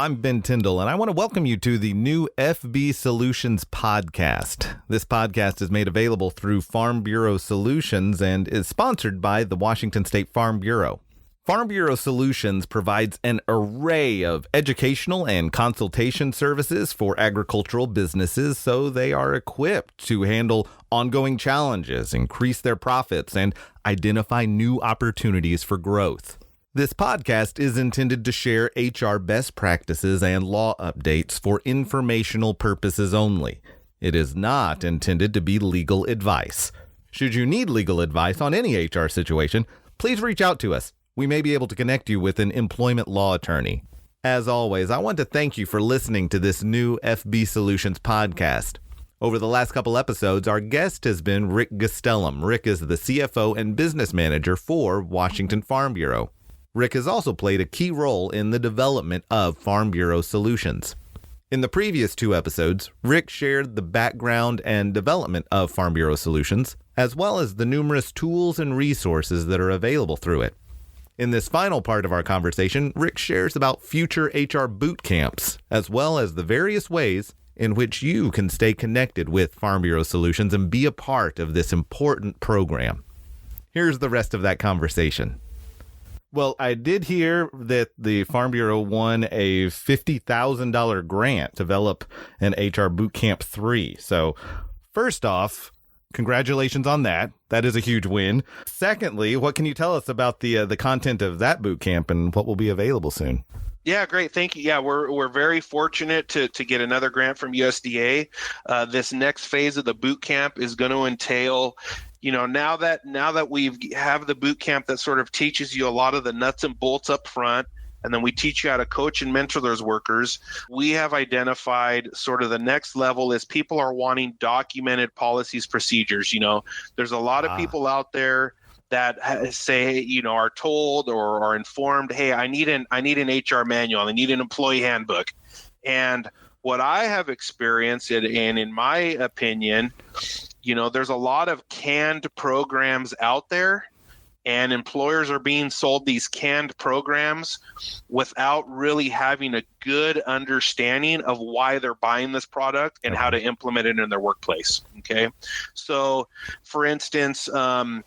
I'm Ben Tindall, and I want to welcome you to the new FB Solutions podcast. This podcast is made available through Farm Bureau Solutions and is sponsored by the Washington State Farm Bureau. Farm Bureau Solutions provides an array of educational and consultation services for agricultural businesses so they are equipped to handle ongoing challenges, increase their profits, and identify new opportunities for growth. This podcast is intended to share HR best practices and law updates for informational purposes only. It is not intended to be legal advice. Should you need legal advice on any HR situation, please reach out to us. We may be able to connect you with an employment law attorney. As always, I want to thank you for listening to this new FB Solutions podcast. Over the last couple episodes, our guest has been Rick Gastelum. Rick is the CFO and business manager for Washington Farm Bureau. Rick has also played a key role in the development of Farm Bureau Solutions. In the previous two episodes, Rick shared the background and development of Farm Bureau Solutions, as well as the numerous tools and resources that are available through it. In this final part of our conversation, Rick shares about future HR boot camps, as well as the various ways in which you can stay connected with Farm Bureau Solutions and be a part of this important program. Here's the rest of that conversation. Well, I did hear that the Farm Bureau won a $50,000 grant to develop an HR Bootcamp 3. So, first off, congratulations on that. That is a huge win. Secondly, what can you tell us about the content of that boot camp and what will be available soon? Yeah, great. Thank you. Yeah, we're very fortunate to get another grant from USDA. This next phase of the boot camp is going to entail, now that we have the boot camp that sort of teaches you a lot of the nuts and bolts up front, and then we teach you how to coach and mentor those workers, we have identified sort of the next level is people are wanting documented policies, procedures. There's a lot of people out there that say, are told or are informed, hey, I need an HR manual, I need an employee handbook. And what I have experienced, and in my opinion, there's a lot of canned programs out there, and employers are being sold these canned programs without really having a good understanding of why they're buying this product and how to implement it in their workplace. Okay. So for instance, I'm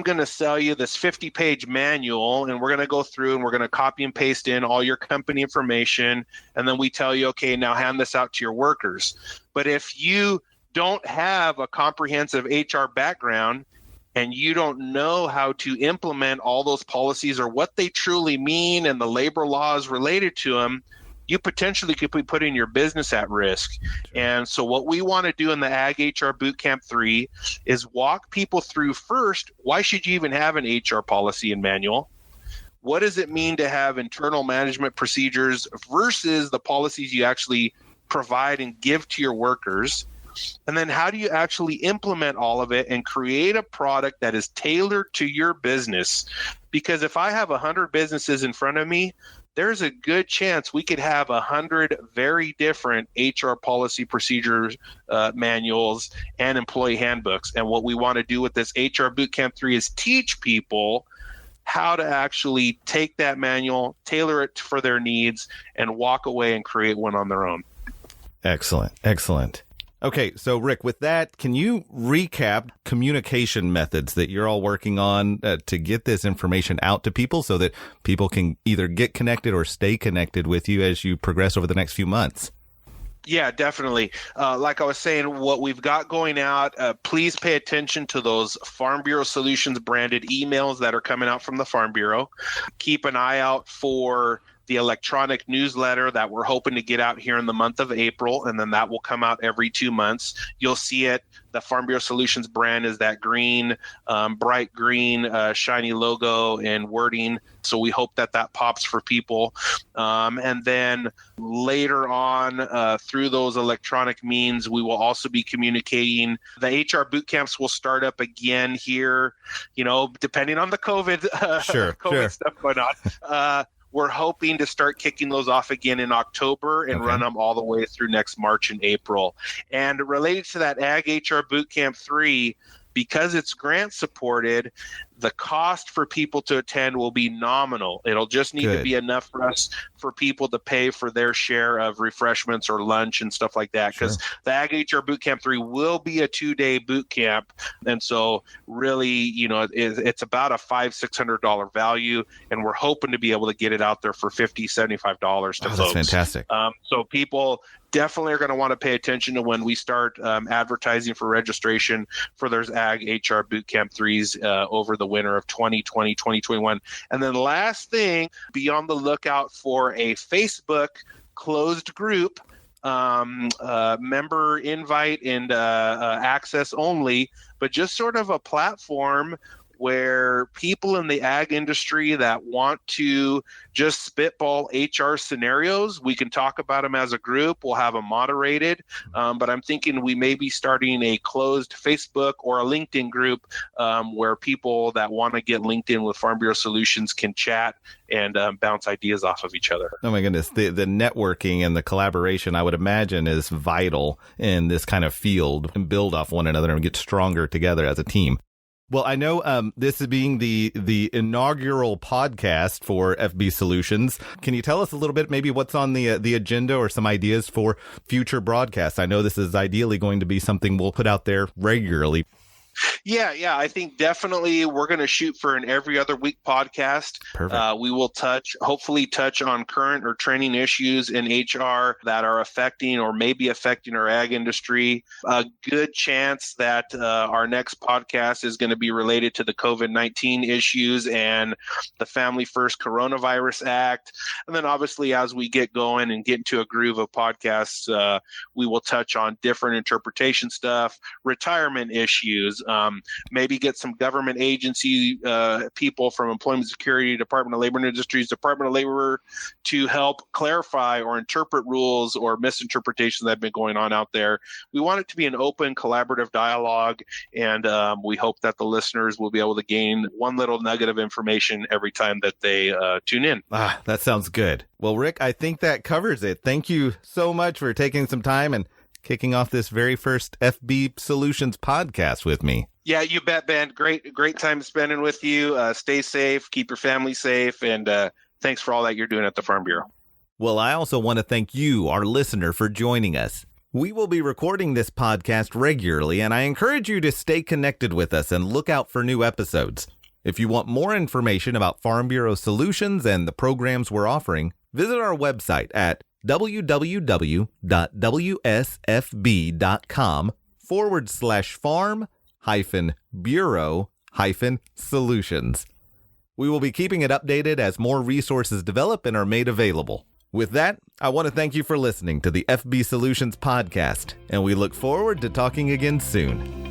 going to sell you this 50-page manual, and we're going to go through and we're going to copy and paste in all your company information. And then we tell you, okay, now hand this out to your workers. But if you don't have a comprehensive HR background, and you don't know how to implement all those policies or what they truly mean and the labor laws related to them, you potentially could be putting your business at risk. And so what we want to do in the Ag HR Bootcamp 3 is walk people through first, why should you even have an HR policy and manual? What does it mean to have internal management procedures versus the policies you actually provide and give to your workers? And then how do you actually implement all of it and create a product that is tailored to your business? Because if I have 100 businesses in front of me, there's a good chance we could have 100 very different HR policy procedures, manuals, and employee handbooks. And what we want to do with this HR Bootcamp 3 is teach people how to actually take that manual, tailor it for their needs, and walk away and create one on their own. Excellent. Excellent. Okay, so Rick, with that, can you recap communication methods that you're all working on to get this information out to people so that people can either get connected or stay connected with you as you progress over the next few months? Yeah, definitely. Like I was saying, what we've got going out, please pay attention to those Farm Bureau Solutions branded emails that are coming out from the Farm Bureau. Keep an eye out for the electronic newsletter that we're hoping to get out here in the month of April, and then that will come out every 2 months. You'll see it. The Farm Bureau Solutions brand is that green, bright green, shiny logo and wording. So we hope that pops for people. And then later on, through those electronic means, we will also be communicating. The HR boot camps will start up again here, depending on the COVID, stuff going on. We're hoping to start kicking those off again in October and run them all the way through next March and April. And related to that Ag HR Bootcamp 3, because it's grant supported, the cost for people to attend will be nominal. It'll just need to be enough for people to pay for their share of refreshments or lunch and stuff like that. Because the Ag HR Bootcamp 3 will be a 2-day boot camp. And so really, it's about a $500-$600 value. And we're hoping to be able to get it out there for $50, $75 to folks. That's fantastic. So people definitely are going to want to pay attention to when we start advertising for registration for those Ag HR Bootcamp 3s over the winter of 2020, 2021. And then last thing, be on the lookout for a Facebook closed group, member invite and access only, but just sort of a platform where people in the ag industry that want to just spitball HR scenarios, we can talk about them as a group. We'll have them moderated, but I'm thinking we may be starting a closed Facebook or a LinkedIn group where people that want to get linked in with Farm Bureau Solutions can chat and bounce ideas off of each other. Oh my goodness. The networking and the collaboration, I would imagine, is vital in this kind of field, and build off one another and get stronger together as a team. Well, I know this is being the inaugural podcast for FB Solutions. Can you tell us a little bit maybe what's on the agenda or some ideas for future broadcasts? I know this is ideally going to be something we'll put out there regularly. Yeah. I think definitely we're going to shoot for an every other week podcast. Perfect. We will hopefully touch on current or trending issues in HR that are affecting or maybe affecting our ag industry. A good chance that our next podcast is going to be related to the COVID-19 issues and the Family First Coronavirus Act. And then obviously as we get going and get into a groove of podcasts, we will touch on different interpretation stuff, retirement issues, maybe get some government agency people from Employment Security, Department of Labor and Industries, Department of Labor to help clarify or interpret rules or misinterpretations that have been going on out there. We want it to be an open, collaborative dialogue, and we hope that the listeners will be able to gain one little nugget of information every time that they tune in. That sounds good. Well, Rick, I think that covers it. Thank you so much for taking some time and kicking off this very first FB Solutions podcast with me. Yeah, you bet, Ben. Great time spending with you. Stay safe, keep your family safe, and thanks for all that you're doing at the Farm Bureau. Well, I also want to thank you, our listener, for joining us. We will be recording this podcast regularly, and I encourage you to stay connected with us and look out for new episodes. If you want more information about Farm Bureau Solutions and the programs we're offering, visit our website at www.wsfb.com/farm-bureau-solutions. We will be keeping it updated as more resources develop and are made available. With that, I want to thank you for listening to the FB Solutions podcast, and we look forward to talking again soon.